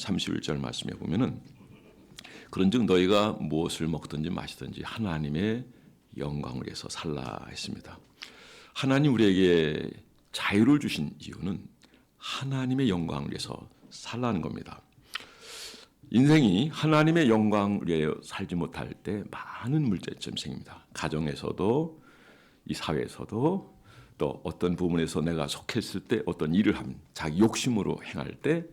31절 말씀에 보면은 그런즉 너희가 무엇을 먹든지 마시든지 하나님의 영광을 위해서 살라 했습니다. 하나님 우리에게 자유를 주신 이유는 하나님의 영광을 위해서 살라는 겁니다. 인생이 하나님의 영광을 위해 살지 못할 때 많은 문제점이 생깁니다. 가정에서도 이 사회에서도 또 어떤 부분에서 내가 속했을 때 어떤 일을 하면 자기 욕심으로 행할 때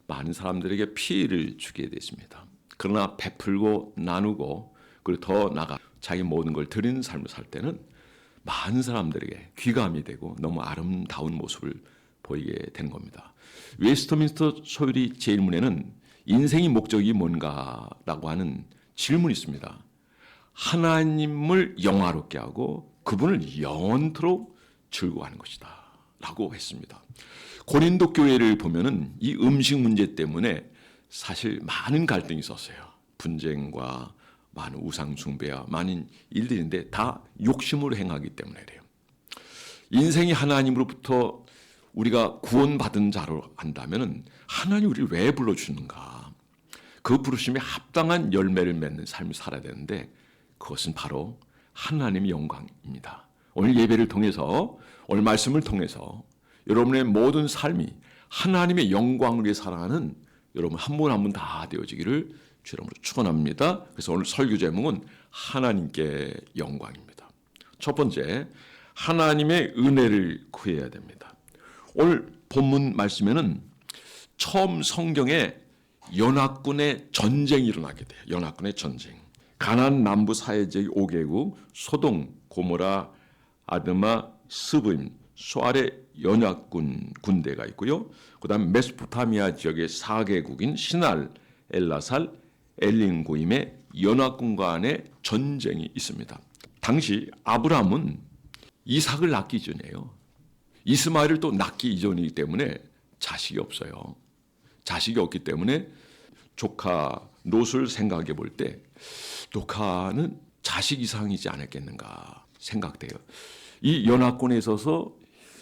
많은 사람들에게 피해를 주게 됐습니다. 그러나 베풀고 나누고 그리고 더 나아가 자기 모든 걸 드리는 삶을 살 때는 많은 사람들에게 귀감이 되고 너무 아름다운 모습을 보이게 되는 겁니다. 웨스트민스터 소율이 제1문에는 인생의 목적이 뭔가라고 하는 질문이 있습니다. 하나님을 영화롭게 하고 그분을 영원토록 즐거워하는 것이다 라고 했습니다. 고린도 교회를 보면은 이 음식 문제 때문에 사실 많은 갈등이 있었어요. 분쟁과 많은 우상 숭배와 많은 일들인데 다 욕심으로 행하기 때문에 그래요. 인생이 하나님으로부터 우리가 구원받은 자로 한다면은 하나님 우리를 왜 불러주는가? 그 부르심에 합당한 열매를 맺는 삶을 살아야 되는데 그것은 바로 하나님의 영광입니다. 오늘 예배를 통해서 오늘 말씀을 통해서 여러분의 모든 삶이 하나님의 영광을 위해 살아가는 여러분 한 분 한 분 다 되어지기를 주 이름으로 축원합니다. 그래서 오늘 설교 제목은 하나님께 영광입니다. 첫 번째, 하나님의 은혜를 구해야 됩니다. 오늘 본문 말씀에는 처음 성경에 연합군의 전쟁이 일어나게 돼요. 연합군의 전쟁. 가나안 남부 사회지역 5개국 소돔, 고모라, 아드마, 스브임, 소알의 연합군 군대가 있고요. 그다음에 메소포타미아 지역의 4개국인 시날, 엘라살, 엘린고임의 연합군 간의 전쟁이 있습니다. 당시 아브라함은 이삭을 낳기 전에요. 이스마엘을 또 낳기 이전이기 때문에 자식이 없어요. 자식이 없기 때문에 조카 롯을 생각해 볼 때 조카는 자식 이상이지 않았겠는가 생각돼요. 이 연합군에 있어서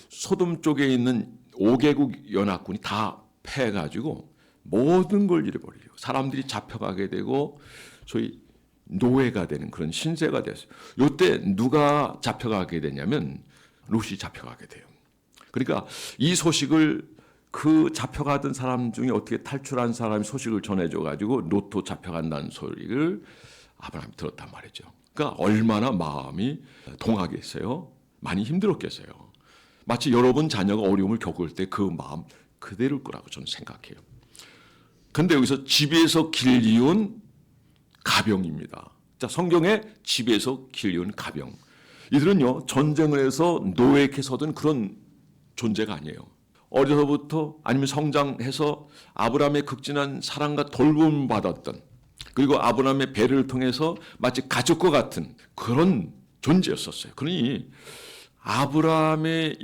소돔 쪽에 있는 5개국 연합군이 다 패해가지고 모든 걸 잃어버리고 사람들이 잡혀가게 되고 소위 노예가 되는 그런 신세가 됐어요. 이때 누가 잡혀가게 되냐면 롯이 잡혀가게 돼요. 그러니까 이 소식을 그 잡혀가던 사람 중에 어떻게 탈출한 사람이 소식을 전해줘가지고 롯도 잡혀간다는 소리를 아브라함이 들었단 말이죠. 그러니까 얼마나 마음이 동하겠어요. 많이 힘들었겠어요. 마치 여러분 자녀가 어려움을 겪을 때 그 마음 그대로일 거라고 저는 생각해요. 그런데 여기서 집에서 길리운 가병입니다. 자, 성경에 집에서 길리운 가병. 이들은요 전쟁을 해서 노예케 서던 그런 존재가 아니에요. 어려서부터 아니면 성장해서 아브라함의 극진한 사랑과 돌봄을 받았던 그리고 아브라함의 배를 통해서 마치 가족과 같은 그런 존재였었어요. 그러니 아브라함의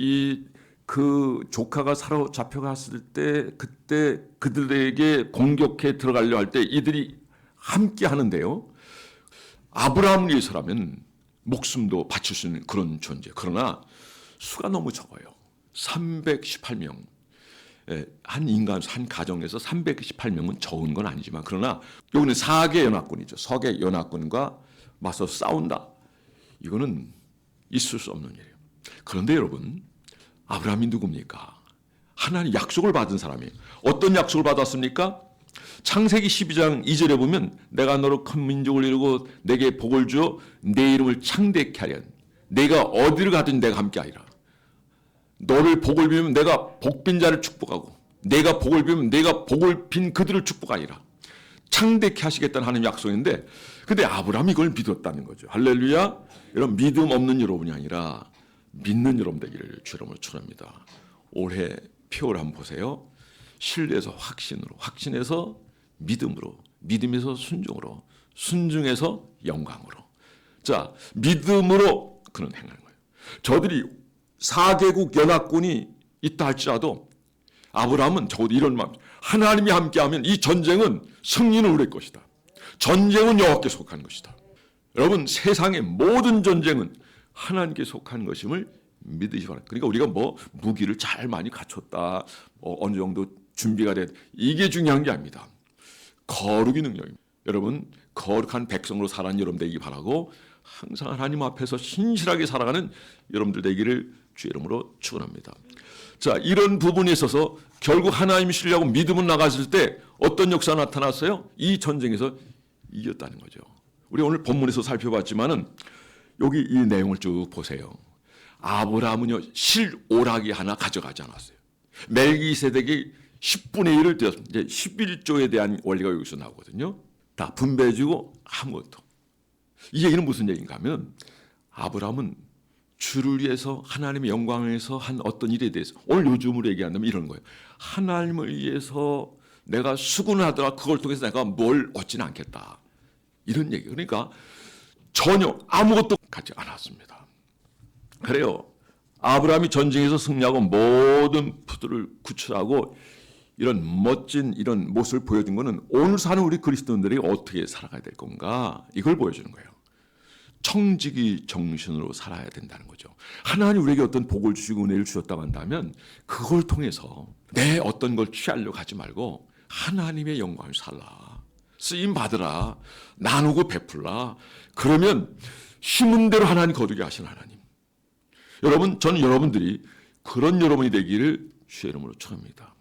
그 조카가 사로잡혀갔을 때 그때 그들에게 공격해 들어가려 할 때 이들이 함께 하는데요. 아브라함을 위해서라면 목숨도 바칠 수 있는 그런 존재. 그러나 수가 너무 적어요. 318명. 한 인간, 한 가정에서 318명은 적은 건 아니지만 그러나 여기는 4개 연합군이죠. 서개 연합군과 맞서 싸운다. 이거는 있을 수 없는 일이에요. 그런데 여러분, 아브라함이 누굽니까? 하나님 약속을 받은 사람이에요. 어떤 약속을 받았습니까? 창세기 12장 2절에 보면 내가 너로 큰 민족을 이루고 내게 복을 주어 내 이름을 창대케 하려. 내가 어디를 가든 내가 함께하리라. 너를 복을 비우면 내가 복빈 자를 축복하고 내가 복을 비우면 내가 복을 빈 그들을 축복하리라. 창대케 하시겠다는 하나님 약속인데 근데 아브라함이 이걸 믿었다는 거죠. 할렐루야. 이런 믿음 없는 여러분이 아니라 믿는 여러분 되기를 주 이름으로 축원합니다. 올해 표를 한번 보세요. 신뢰에서 확신으로, 확신에서 믿음으로, 믿음에서 순종으로, 순종에서 영광으로. 자, 믿음으로 그는 행하는 거예요. 저들이 4개국 연합군이 있다 할지라도 아브라함은 적어도 이런 마음, 하나님이 함께하면 이 전쟁은 승리는 우리의 것이다. 전쟁은 여호와께 속한 것이다. 여러분, 세상의 모든 전쟁은 하나님께 속한 것임을 믿으시 바랍니다. 그러니까 우리가 뭐 무기를 잘 많이 갖췄다, 어느 정도 준비가 돼. 이게 중요한 게 아닙니다. 거룩의 능력입니다. 여러분 거룩한 백성으로 살아가는 여러분 되기 바라고 항상 하나님 앞에서 신실하게 살아가는 여러분들 되기를 주의 이름으로 축원합니다. 자, 이런 부분에 있어서 결국 하나님 신뢰하고 믿음을 나갔을 때 어떤 역사가 나타났어요? 이 전쟁에서 이겼다는 거죠. 우리 오늘 본문에서 살펴봤지만은 여기 이 내용을 쭉 보세요. 아브라함은요 실오라기 하나 가져가지 않았어요. 멜기세덱이 10분의 1을 떼었습니다. 이제 11조에 대한 원리가 여기서 나오거든요. 다 분배해주고 아무것도. 이 얘기는 무슨 얘기인가 하면 아브라함은 주를 위해서 하나님의 영광을 위해서 한 어떤 일에 대해서 오늘 요즘으로 얘기한다면 이런 거예요. 하나님을 위해서 내가 수고를 하더라 그걸 통해서 내가 뭘 얻지는 않겠다. 이런 얘기. 그러니까 전혀 아무것도 갖지 않았습니다. 그래요. 아브라함이 전쟁에서 승리하고 모든 부들을 구출하고 이런 멋진 이런 모습을 보여준 것은 오늘 사는 우리 그리스도인들이 어떻게 살아가야 될 건가 이걸 보여주는 거예요. 청지기 정신으로 살아야 된다는 거죠. 하나님 우리에게 어떤 복을 주시고 은혜를 주셨다고 한다면 그걸 통해서 내 어떤 걸 취하려고 하지 말고 하나님의 영광을 살라. 쓰임 받으라. 나누고 베풀라. 그러면 심은 대로 하나님 거두게 하시는 하나님. 여러분 저는 여러분들이 그런 여러분이 되기를 주의 이름으로 축원합니다.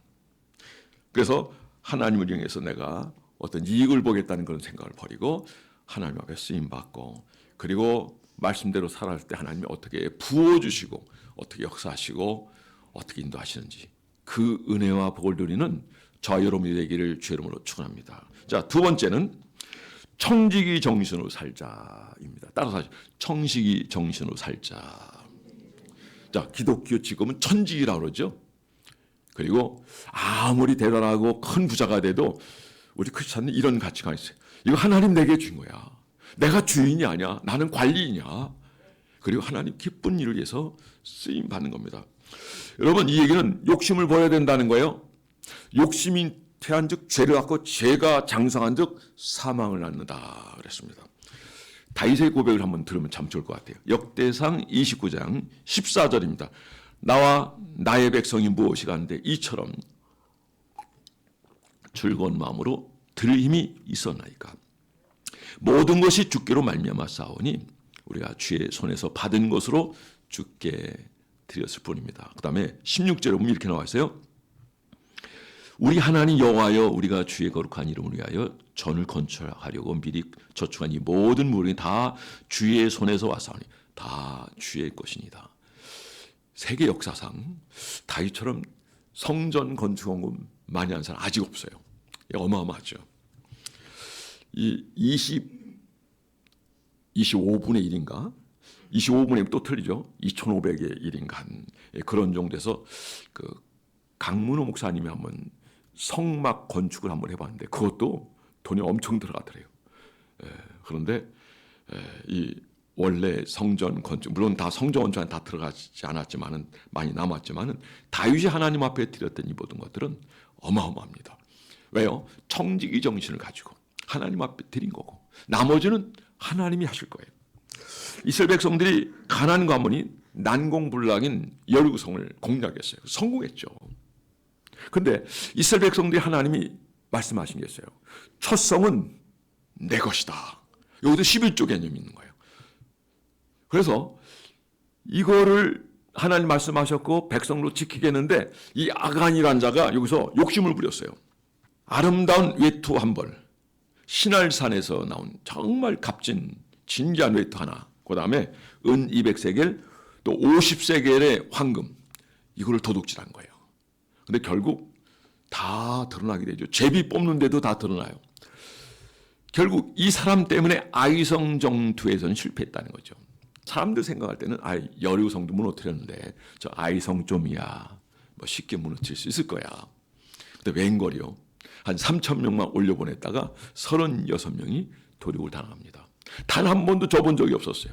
그래서 하나님을 이용해서 내가 어떤 이익을 보겠다는 그런 생각을 버리고 하나님 앞에 쓰임받고 그리고 말씀대로 살아갈 때 하나님이 어떻게 부어주시고 어떻게 역사하시고 어떻게 인도하시는지 그 은혜와 복을 누리는 저와 여러분이 되기를 주의 이름으로 축원합니다. 자, 두 번째는 청지기 정신으로 살자입니다. 따라서 하시죠. 청지기 정신으로 살자. 자, 기독교 지금은 천지기라고 그러죠. 그리고 아무리 대단하고 큰 부자가 돼도 우리 크리스찬은 이런 가치가 있어요. 이거 하나님 내게 준 거야. 내가 주인이 아니야. 나는 관리인이야. 그리고 하나님 기쁜 일을 위해서 쓰임 받는 겁니다. 여러분 이 얘기는 욕심을 버려야 된다는 거예요. 욕심이 태한 즉 죄를 갖고 죄가 장성한 즉 사망을 낳는다 그랬습니다. 다윗의 고백을 한번 들으면 참 좋을 것 같아요. 역대상 29장 14절입니다. 나와 나의 백성이 무엇이가 하는데 이처럼 즐거운 마음으로 들을 힘이 있었나이까. 모든 것이 주께로 말미암아 싸우니 우리가 주의 손에서 받은 것으로 주께 드렸을 뿐입니다. 그 다음에 16절에 보면 이렇게 나와 있어요. 우리 하나님 여호와여 우리가 주의 거룩한 이름을 위하여 전을 건축하려고 미리 저축한 이 모든 물이 다 주의 손에서 왔사오니 다 주의 것이니다. 세계 역사상 다윗처럼 성전 건축원금 많이 한 사람 아직 없어요. 어마어마하죠. 이 25분의 1인가? 25분의 1 또 틀리죠. 2,500의 1인가 한 그런 정도에서 그 강문호 목사님이 한번 성막 건축을 한번 해봤는데 그것도 돈이 엄청 들어가더래요. 그런데 이 원래 성전 건축 물론 다 성전 건축에 다 들어가지 않았지만은 많이 남았지만은 다윗이 하나님 앞에 드렸던 이 모든 것들은 어마어마합니다. 왜요? 청지기 정신을 가지고 하나님 앞에 드린 거고 나머지는 하나님이 하실 거예요. 이스라엘 백성들이 가나안 가문이 난공불락인 여리고성을 공략했어요. 성공했죠. 그런데 이스라엘 백성들이 하나님이 말씀하신 게 있어요. 첫 성은 내 것이다. 여기도 11조 개념이 있는 거예요. 그래서 이거를 하나님 말씀하셨고 백성으로 지키겠는데 이 아간이라는 자가 여기서 욕심을 부렸어요. 아름다운 외투 한 벌, 신할산에서 나온 정말 값진 진귀한 외투 하나, 그 다음에 은 200세겔, 또 50세겔의 황금, 이거를 도둑질한 거예요. 근데 결국 다 드러나게 되죠. 제비 뽑는데도 다 드러나요. 결국 이 사람 때문에 아이성 정투에서는 실패했다는 거죠. 사람들 생각할 때는 여리고성도 무너뜨렸는데 저 아이성 좀이야. 뭐 쉽게 무너뜨릴 수 있을 거야. 근데 웬걸이요. 한 3,000명만 올려보냈다가 36명이 도륙을 당합니다. 단 한 번도 져본 적이 없었어요.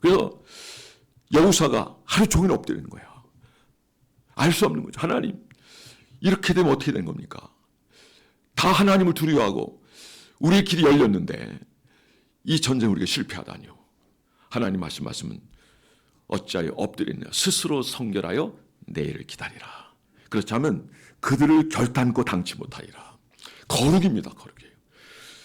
그래서 여호사가 하루 종일 엎드리는 거야. 알 수 없는 거죠. 하나님, 이렇게 되면 어떻게 된 겁니까? 다 하나님을 두려워하고 우리의 길이 열렸는데 이 전쟁 우리가 실패하다니요. 하나님 말씀은 어찌하여 엎드리냐. 스스로 성결하여 내일을 기다리라. 그렇지 않으면 그들을 결단코 당치 못하리라. 거룩입니다. 거룩이에요.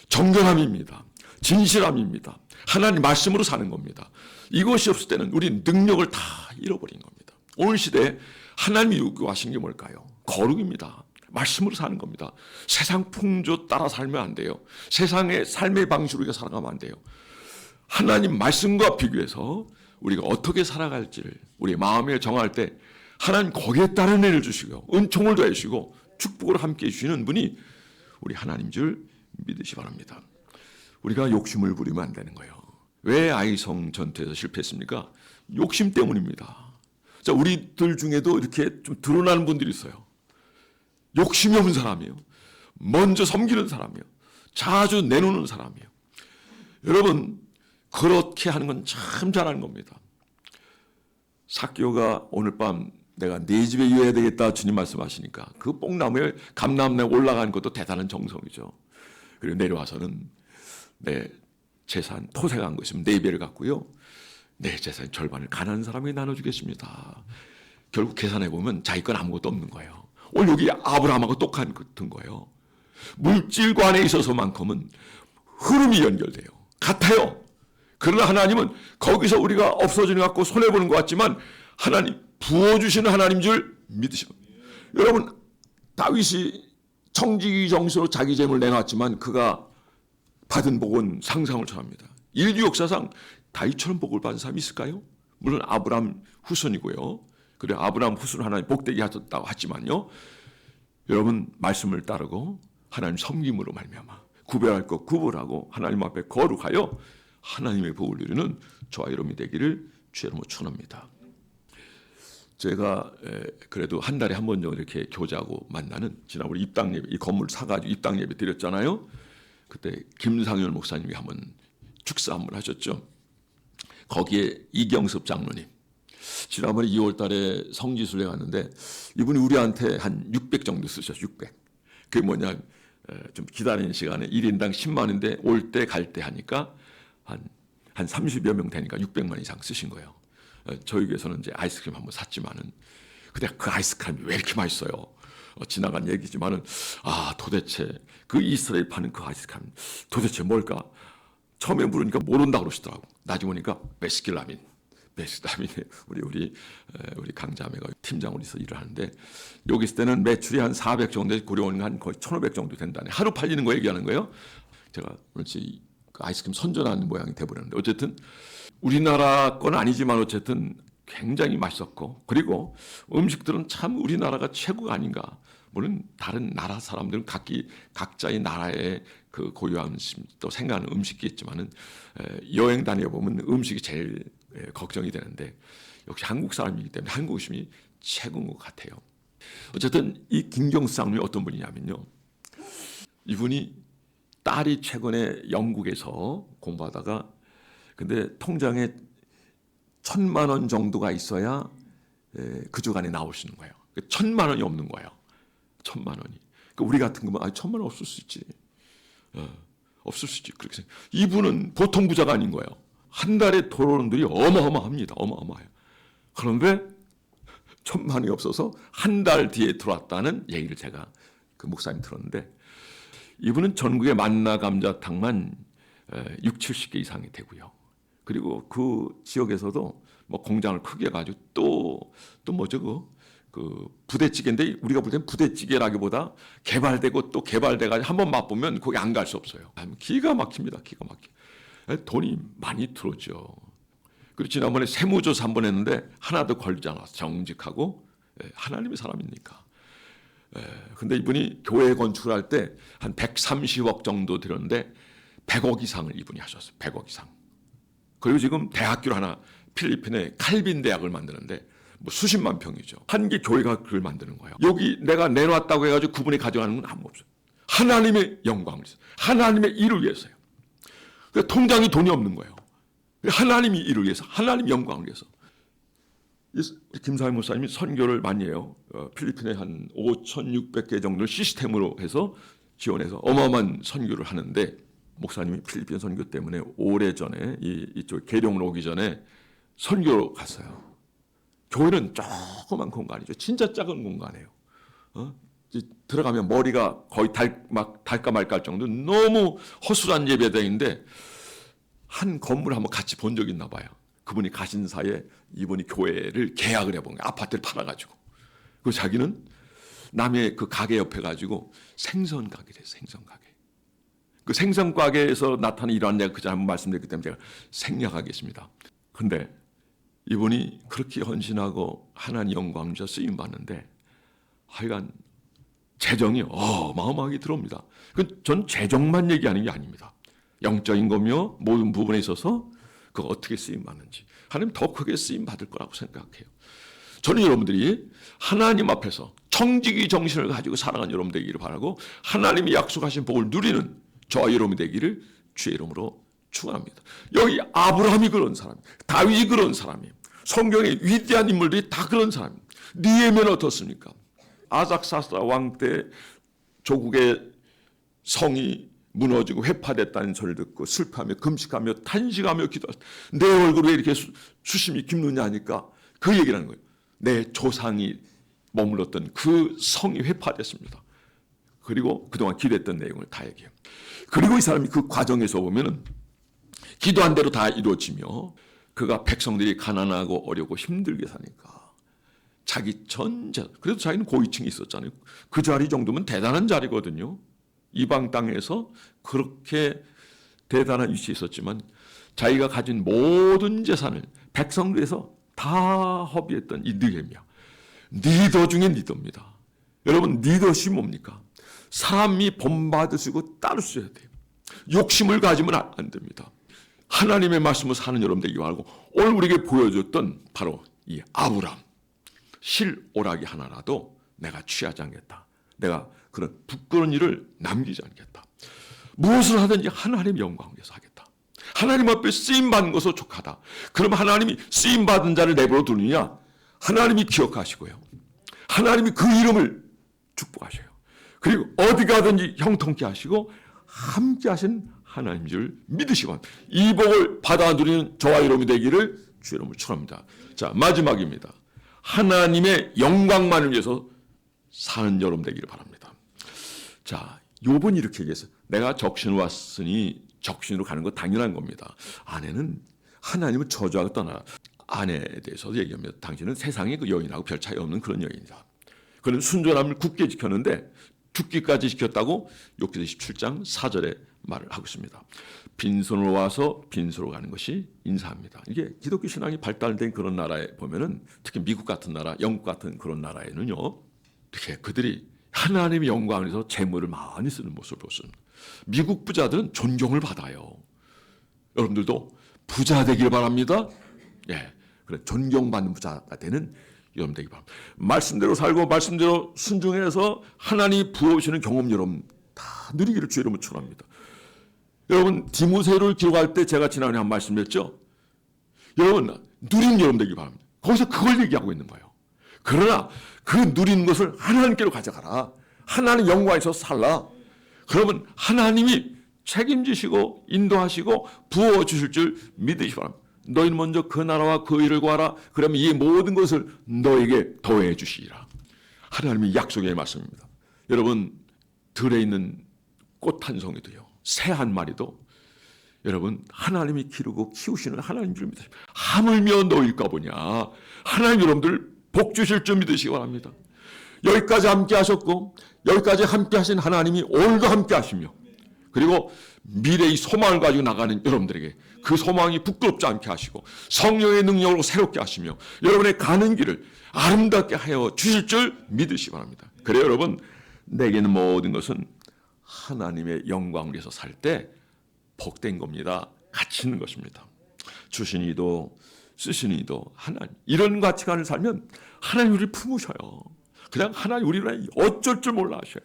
정결함입니다. 진실함입니다. 하나님 말씀으로 사는 겁니다. 이것이 없을 때는 우리는 능력을 다 잃어버린 겁니다. 오늘 시대에 하나님이 요구하신 게 뭘까요? 거룩입니다. 말씀으로 사는 겁니다. 세상 풍조 따라 살면 안 돼요. 세상의 삶의 방식으로 우리가 살아가면 안 돼요. 하나님 말씀과 비교해서 우리가 어떻게 살아갈지를 우리 마음에 정할 때 하나님 거기에 따른 은혜를 주시고 은총을 더해 주시고 축복을 함께 해주시는 분이 우리 하나님 줄 믿으시 바랍니다. 우리가 욕심을 부리면 안 되는 거예요. 왜 아이성 전투에서 실패했습니까? 욕심 때문입니다. 자, 우리들 중에도 이렇게 좀 드러나는 분들이 있어요. 욕심이 없는 사람이에요. 먼저 섬기는 사람이에요. 자주 내놓는 사람이에요. 여러분, 그렇게 하는 건 참 잘하는 겁니다. 삭개오가 오늘 밤 내가 네 집에 이어야 되겠다 주님 말씀하시니까 그 뽕나무에 감람나무에 올라간 것도 대단한 정성이죠. 그리고 내려와서는 내 재산 토색한 거 있으면 4배를 갖고요. 내 재산 절반을 가난한 사람에게 나눠주겠습니다. 결국 계산해 보면 자기 건 아무것도 없는 거예요. 오늘 여기 아브라함하고 똑같은 거예요. 물질관에 있어서만큼은 흐름이 연결돼요. 같아요. 그러나 하나님은 거기서 우리가 없어지는 것 같고 손해보는 것 같지만 하나님 부어주시는 하나님 줄 믿으시고, 여러분 다윗이 청지기 정신으로 자기 재물을 내놨지만 그가 받은 복은 상상을 초합니다. 인류 역사상 다윗처럼 복을 받은 사람이 있을까요? 물론 아브라함 후손이고요. 그래 아브라함 후손 하나님 복되게 하셨다고 하지만요. 여러분 말씀을 따르고 하나님 섬김으로 말미암아 구별할 것 구별하고 하나님 앞에 거룩하여 하나님의 복을 누리는 저와 여러분이 되기를 주의 이름으로 축원합니다. 제가 그래도 한 달에 한 번 정도 이렇게 교제하고 만나는 지난번에 입당 예배, 이 건물 사가지고 입당 예배 드렸잖아요. 그때 김상현 목사님이 한번 축사 한번 하셨죠. 거기에 이경섭 장로님, 지난번에 2월 달에 성지순례 갔는데 이분이 우리한테 한 600 정도 쓰셨어요. 600. 그게 뭐냐, 좀 기다리는 시간에 1인당 10만 원인데 올 때 갈 때 하니까 한 30여 명 되니까 600만 이상 쓰신 거예요. 저희 교회에서는 이제 아이스크림 한번 샀지만은 근데 그 아이스크림이 왜 이렇게 맛있어요? 지나간 얘기지만은 도대체 그 이스라엘 파는 그 아이스크림 도대체 뭘까? 처음에 물으니까 모른다 그러시더라고. 나중에 보니까 베스킨라빈 우리 강자매가 팀장으로 있어 일을 하는데 여기 있을 때는 매출이 한 400 정도 고려원이 한 거의 1,500 정도 된다네. 하루 팔리는 거 얘기하는 거예요. 제가 그렇지 그 아이스크림 선전하는 모양이 돼버렸는데 어쨌든 우리나라 건 아니지만 어쨌든 굉장히 맛있었고 그리고 음식들은 참 우리나라가 최고가 아닌가. 물론 다른 나라 사람들은 각자의 나라의 그 고유한 음식 또 생각하는 음식이 있지만은 여행 다녀보면 음식이 제일 걱정이 되는데 역시 한국 사람이기 때문에 한국 음식이 최고인 것 같아요. 어쨌든 이 김경수 장로이 어떤 분이냐면요. 이분이 딸이 최근에 영국에서 공부하다가 근데 통장에 1,000만 원 정도가 있어야 그 주간에 나올 수 있는 거예요. 1,000만 원이 없는 거예요. 1,000만 원이. 그러니까 우리 같은 거면 1,000만 원 없을 수 있지. 없을 수 있지. 그렇게 생각. 이분은 보통 부자가 아닌 거예요. 한 달에 들어오는 돈이 어마어마합니다. 어마어마해요. 그런데 1,000만 원이 없어서 한 달 뒤에 들어왔다는 얘기를 제가 그 목사님 들었는데 이분은 전국의 만나 감자탕만 6, 70개 이상이 되고요. 그리고 그 지역에서도 뭐 공장을 크게 가지고 또 뭐죠 그 부대찌개인데 우리가 볼 땐 부대찌개라기보다 개발되고 또 개발돼가지고 한번 맛보면 거기 안 갈 수 없어요. 기가 막힙니다. 기가 막혀. 돈이 많이 들어오죠. 그리고 지난번에 세무조사 한번 했는데 하나도 걸리지 않았어. 정직하고 하나님의 사람이니까. 근데 이분이 교회 건축할 때 한 130억 정도 들었는데 100억 이상을 이분이 하셨어요. 100억 이상. 그리고 지금 대학교를 하나 필리핀에 칼빈 대학을 만드는데 뭐 수십만 평이죠. 한 개 교회가 그걸 만드는 거예요. 여기 내가 내놨다고 해가지고 그분이 가져가는 건 아무 없어요. 하나님의 영광을 위해서, 하나님의 일을 위해서요. 그러니까 통장에 돈이 없는 거예요. 하나님이 일을 위해서, 하나님 영광을 위해서. 김사희 목사님이 선교를 많이 해요. 필리핀에 한 5,600개 정도를 시스템으로 해서 지원해서 어마어마한 선교를 하는데 목사님이 필리핀 선교 때문에 오래전에 이쪽 계룡으로 오기 전에 선교로 갔어요. 교회는 조그만 공간이죠. 진짜 작은 공간이에요. 들어가면 머리가 거의 달까 말까 할 정도 너무 허술한 예배당인데 한 건물을 한번 같이 본 적이 있나 봐요. 그분이 가신 사이에 이분이 교회를 계약을 해본 거예요. 아파트를 팔아가지고. 그리고 자기는 남의 그 가게 옆에 가지고 생선 가게를 했어요. 생선 가게. 그 생선 가게에서 나타난 일환 내가 그전에 한번 말씀드렸기 때문에 제가 생략하겠습니다. 근데 이분이 그렇게 헌신하고 하나님 영광 주셔 쓰임 받는데 하여간 재정이 어마어마하게 들어옵니다. 전 재정만 얘기하는 게 아닙니다. 영적인 거며 모든 부분에 있어서 그거 어떻게 쓰임 받는지 하나님 더 크게 쓰임 받을 거라고 생각해요. 저는 여러분들이 하나님 앞에서 청지기 정신을 가지고 살아가는 여러분 되기를 바라고 하나님이 약속하신 복을 누리는 저와 여러분이 되기를 주의 이름으로 축원합니다. 여기 아브라함이 그런 사람, 다윗이 그런 사람이에요. 성경의 위대한 인물들이 다 그런 사람이에요. 느헤미야는 어떻습니까? 아삭사스라 왕 때 조국의 성이 무너지고 회파됐다는 소리를 듣고 슬퍼하며 금식하며 탄식하며 기도하셨다. 내 얼굴 왜 이렇게 수심이 깊느냐 하니까 그 얘기를 하는 거예요. 내 조상이 머물렀던 그 성이 회파됐습니다. 그리고 그동안 기도했던 내용을 다 얘기해요. 그리고 이 사람이 그 과정에서 보면은 기도한 대로 다 이루어지며 그가 백성들이 가난하고 어렵고 힘들게 사니까 자기 전자, 그래도 자기는 고위층에 있었잖아요. 그 자리 정도면 대단한 자리거든요. 이방 땅에서 그렇게 대단한 위치에 있었지만 자기가 가진 모든 재산을 백성들에서 다 허비했던 이 느헤미야. 리더 중에 리더입니다. 여러분 리더십 뭡니까? 사람이 본받으시고 따르셔야 돼요. 욕심을 가지면 안 됩니다. 하나님의 말씀을 사는 여러분 되기 바라고 오늘 우리에게 보여줬던 바로 이 아브람. 실오라기 하나라도 내가 취하지 않겠다. 내가 그런 부끄러운 일을 남기지 않겠다. 무엇을 하든지 하나님의 영광을 위해서 하겠다. 하나님 앞에 쓰임받는 것으로 족하다. 그럼 하나님이 쓰임받은 자를 내버려 두느냐? 하나님이 기억하시고요. 하나님이 그 이름을 축복하셔요. 그리고 어디 가든지 형통케 하시고 함께 하신 하나님 줄 믿으시고 합니다. 이 복을 받아 누리는 저와 여러분이 되기를 주의 이름으로 축원합니다. 자, 마지막입니다. 하나님의 영광만을 위해서 사는 여러분 되기를 바랍니다. 자, 욥은 이렇게 얘기했어요. 내가 적신으로 왔으니 적신으로 가는 거 당연한 겁니다. 아내는 하나님을 저주하고 떠나. 아내에 대해서도 얘기합니다. 당신은 세상의 그 여인하고 별 차이 없는 그런 여인이다. 그는 순전함을 굳게 지켰는데 죽기까지 지켰다고 욥기 17장 4절에 말을 하고 있습니다. 빈손으로 와서 빈손으로 가는 것이 인사합니다. 이게 기독교 신앙이 발달된 그런 나라에 보면은 특히 미국 같은 나라, 영국 같은 그런 나라에는요, 이렇게 그들이 하나님의 영광을 위해서 재물을 많이 쓰는 모습을 보습니다. 미국 부자들은 존경을 받아요. 여러분들도 부자 되길 바랍니다. 예, 그래 존경받는 부자가 되는 여러분 되길 바랍니다. 말씀대로 살고 말씀대로 순종해서 하나님이 부어오시는 경험 여러분 다 누리기를 주의 이름으로 축원합니다. 여러분 디모데를 기록할 때 제가 지난번에 한 말씀드렸죠. 여러분 누리는 여러분 되길 바랍니다. 거기서 그걸 얘기하고 있는 거예요. 그러나 그 누리는 것을 하나님께로 가져가라. 하나님 영광에서 살라. 그러면 하나님이 책임지시고 인도하시고 부어주실 줄 믿으시기 바랍니다. 너희는 먼저 그 나라와 그 일을 구하라. 그러면 이 모든 것을 너에게 더해 주시리라. 하나님의 약속의 말씀입니다. 여러분 들에 있는 꽃 한 송이도요, 새 한 마리도 여러분 하나님이 기르고 키우시는 하나님 줄 믿으십시오. 하물며 너일까 보냐. 하나님 여러분들 복 주실 줄 믿으시기 바랍니다. 여기까지 함께 하셨고 여기까지 함께 하신 하나님이 오늘도 함께 하시며 그리고 미래의 소망을 가지고 나가는 여러분들에게 그 소망이 부끄럽지 않게 하시고 성령의 능력으로 새롭게 하시며 여러분의 가는 길을 아름답게 하여 주실 줄 믿으시기 바랍니다. 그래요 여러분, 내게는 모든 것은 하나님의 영광을 위해서 살 때 복된 겁니다. 가치 있는 것입니다. 주신 이도 쓰신 이도 하나님. 이런 가치관을 살면 하나님 우리를 품으셔요. 그냥 하나님 우리를 어쩔 줄 몰라 하셔요.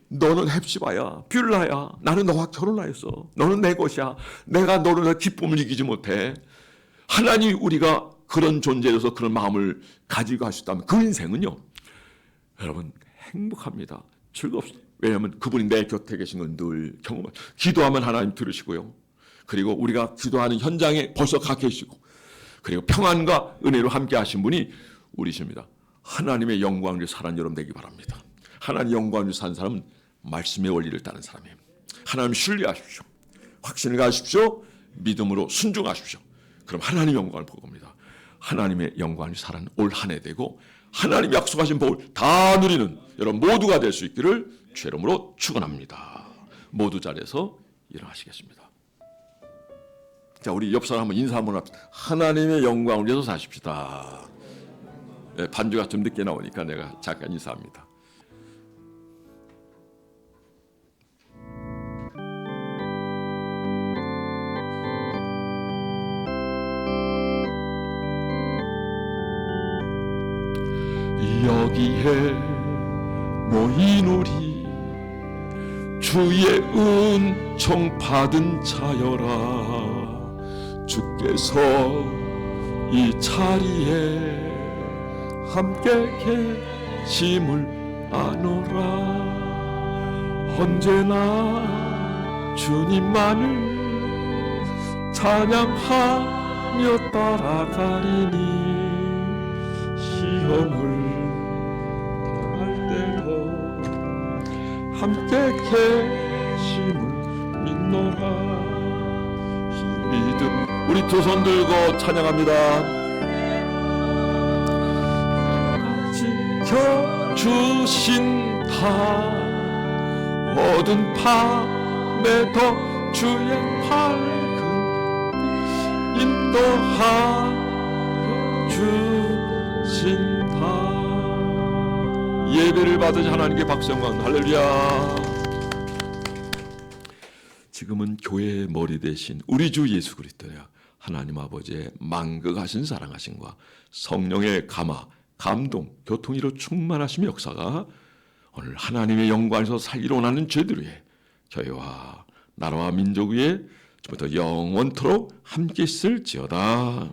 너는 헵시바야, 뷰라야. 나는 너와 결혼하였어. 너는 내 것이야. 내가 너를 기쁨을 이기지 못해. 하나님이 우리가 그런 존재로서 그런 마음을 가지고 하셨다면 그 인생은요, 여러분 행복합니다. 즐겁습니다. 왜냐하면 그분이 내 곁에 계신 건 늘 경험을. 기도하면 하나님 들으시고요. 그리고 우리가 기도하는 현장에 벌써 가 계시고 그리고 평안과 은혜로 함께 하신 분이 우리십니다. 하나님의 영광을 살아는 여러분 되기 바랍니다. 하나님 영광을 위해서 산 사람은 말씀의 원리를 따른 사람이에요. 하나님 신뢰하십시오. 확신을 가지십시오. 믿음으로 순종하십시오. 그럼 하나님 영광을 볼 겁니다. 하나님의 영광을 살아는 올 한 해 되고 하나님 약속하신 복을 다 누리는 여러분 모두가 될 수 있기를 주의 이름으로 축원합니다. 모두 자리에서 일어나시겠습니다. 자, 우리 옆 사람 한번 인사 한번 합시다. 하나님의 영광을 위해서 사십시다. 네, 반주가 좀 늦게 나오니까 내가 잠깐 인사합니다. 여기에 모인 우리 주의 은총 받은 자여라. 주께서 이 자리에 함께 계심을 아노라. 언제나 주님만을 찬양하며 따라가리니 시험을 함께 계심을 믿노라. 믿음 우리 두 손 들고 찬양합니다. 지켜주신다. 어두운 밤에도 주의 밝은 인도하여 주신다. 예배를 받으신 하나님께 박수 영광 할렐루야. 지금은 교회의 머리 대신 우리 주 예수 그리스도야 하나님 아버지의 만극하신 사랑하심과 성령의 감화, 감동, 교통이로 충만하심 역사가 오늘 하나님의 영광에서 살기로 원하는 죄들 위해 저희와 나라와 민족 위에 주부터 영원토록 함께 있을지어다.